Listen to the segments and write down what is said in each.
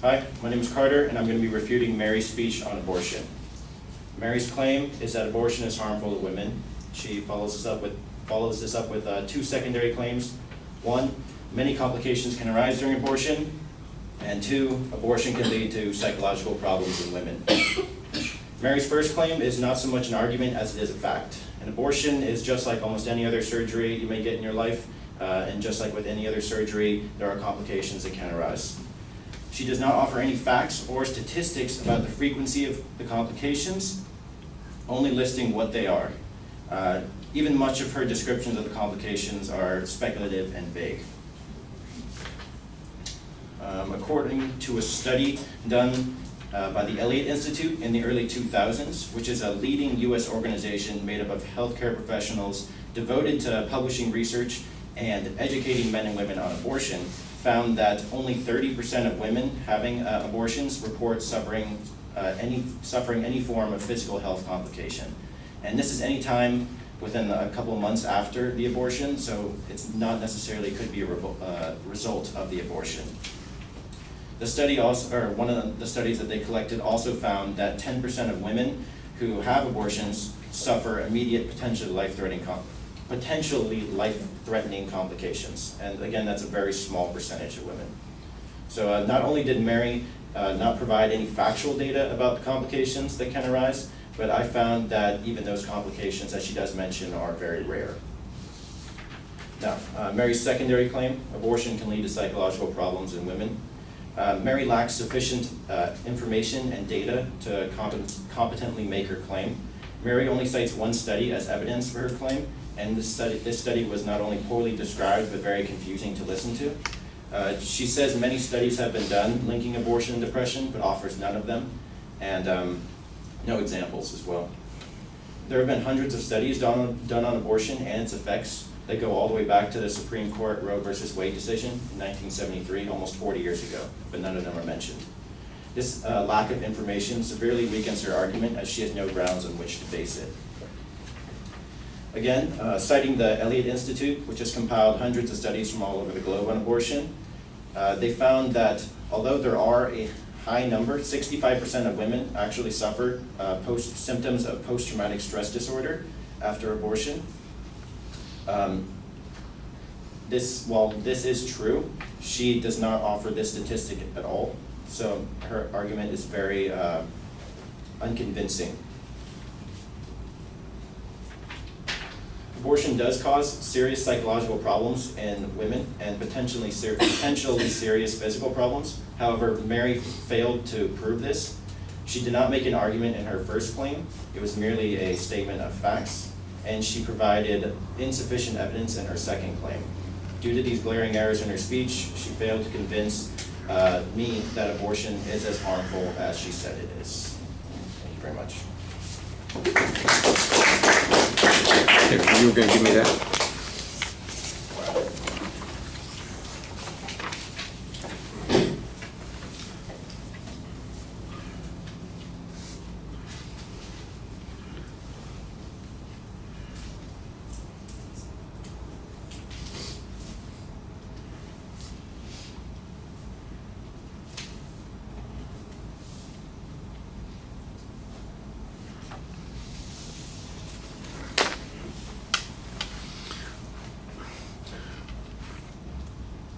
Hi, my name is Carter, and I'm going to be refuting Mary's speech on abortion. Mary's claim is that abortion is harmful to women. She follows this up with two secondary claims. One, many complications can arise during abortion, and two, abortion can lead to psychological problems in women. Mary's first claim is not so much an argument as it is a fact. An abortion is just like almost any other surgery you may get in your life, and just like with any other surgery, there are complications that can arise. She does not offer any facts or statistics about the frequency of the complications, only listing what they are. Even much of her descriptions of the complications are speculative and vague. According to a study done by the Elliott Institute in the early 2000s, which is a leading US organization made up of healthcare professionals devoted to publishing research and educating men and women on abortion, found that only 30% of women having abortions report suffering any form of physical health complication. And this is any time within a couple of months after the abortion, so it's not necessarily could be a result of the abortion. The study also, or one of the studies that they collected also found that 10% of women who have abortions suffer immediate potentially life-threatening complications. And again, that's a very small percentage of women. So not only did Mary not provide any factual data about the complications that can arise, but I found that even those complications that she does mention are very rare. Now, Mary's secondary claim, abortion can lead to psychological problems in women. Mary lacks sufficient information and data to competently make her claim. Mary only cites one study as evidence for her claim, and this study was not only poorly described, but very confusing to listen to. She says many studies have been done linking abortion and depression, but offers none of them, and no examples as well. There have been hundreds of studies done on abortion and its effects that go all the way back to the Supreme Court Roe versus Wade decision in 1973, almost 40 years ago, but none of them are mentioned. This lack of information severely weakens her argument, as she has no grounds on which to base it. Again, citing the Elliott Institute, which has compiled hundreds of studies from all over the globe on abortion, they found that although there are a high number, 65% of women actually suffer symptoms of post-traumatic stress disorder after abortion. While this is true, she does not offer this statistic at all, so her argument is very unconvincing. Abortion does cause serious psychological problems in women and potentially serious physical problems. However, Mary failed to prove this. She did not make an argument in her first claim. It was merely a statement of facts, and she provided insufficient evidence in her second claim. Due to these glaring errors in her speech, she failed to convince me that abortion is as harmful as she said it is. Thank you very much. You were going to give me that?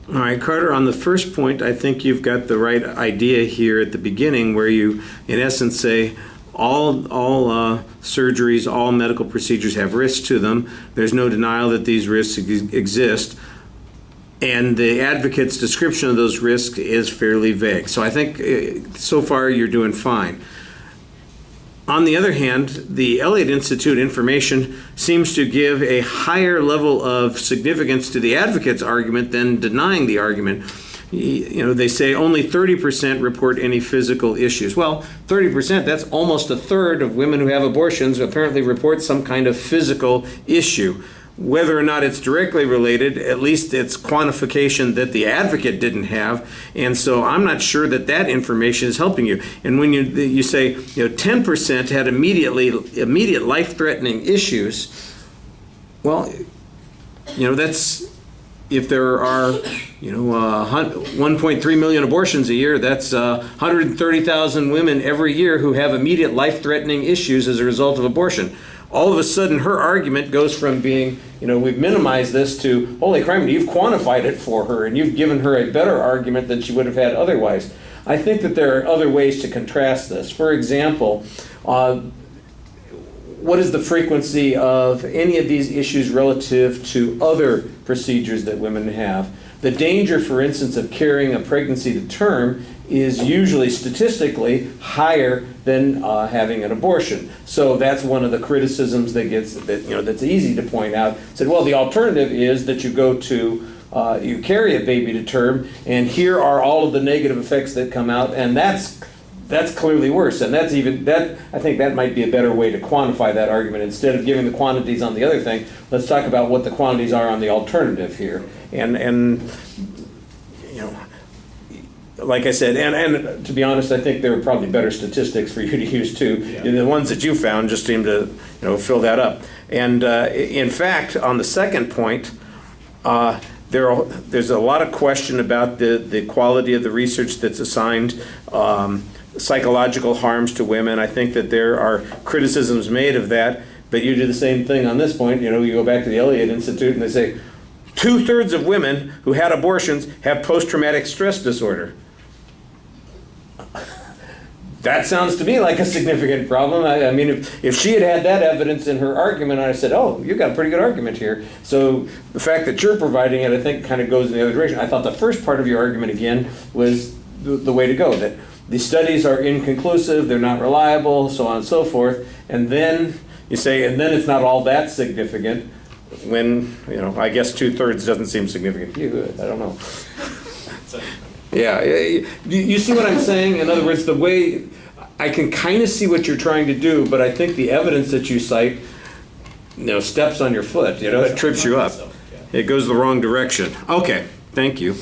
All right, Carter, on the first point, I think you've got the right idea here at the beginning, where you, in essence, say all surgeries, all medical procedures have risks to them. There's no denial that these risks exist. And the advocate's description of those risks is fairly vague. So I think so far you're doing fine. On the other hand, the Elliott Institute information seems to give a higher level of significance to the advocate's argument than denying the argument. You know, they say only 30% report any physical issues. Well, 30%, that's almost a third of women who have abortions apparently report some kind of physical issue. Whether or not it's directly related, at least it's quantification that the advocate didn't have, and so I'm not sure that that information is helping you. And when you say 10% had immediate life-threatening issues, well, that's if there are 1.3 million abortions a year. That's 130,000 women every year who have immediate life-threatening issues as a result of abortion. All of a sudden, her argument goes from being, we've minimized this to, holy crap, you've quantified it for her and you've given her a better argument than she would have had otherwise. I think that there are other ways to contrast this. For example, what is the frequency of any of these issues relative to other procedures that women have? The danger, for instance, of carrying a pregnancy to term is usually statistically higher than having an abortion. So that's one of the criticisms that's easy to point out. Said, well, the alternative is that you go to you carry a baby to term, and here are all of the negative effects that come out, and that's clearly worse. And I think that might be a better way to quantify that argument. Instead of giving the quantities on the other thing, let's talk about what the quantities are on the alternative here. And like I said, and to be honest, I think there are probably better statistics for you to use too. Yeah. The ones that you found just seem to fill that up. And in fact, on the second point, there's a lot of question about the quality of the research that's assigned psychological harms to women. I think that there are criticisms made of that, but you do the same thing on this point. You go back to the Elliott Institute and they say 2/3 of women who had abortions have post-traumatic stress disorder. That sounds to me like a significant problem. I mean, if she had that evidence in her argument, I said, oh, you've got a pretty good argument here. So the fact that you're providing it, I think, kind of goes in the other direction. I thought the first part of your argument, again, was the way to go, that the studies are inconclusive, they're not reliable, so on and so forth. And then you say, and then it's not all that significant, when, I guess 2/3 doesn't seem significant to you. I don't know. Yeah, you see what I'm saying? In other words, the way I can kind of see what you're trying to do, but I think the evidence that you cite, steps on your foot. It trips you up. It goes the wrong direction. Okay, thank you.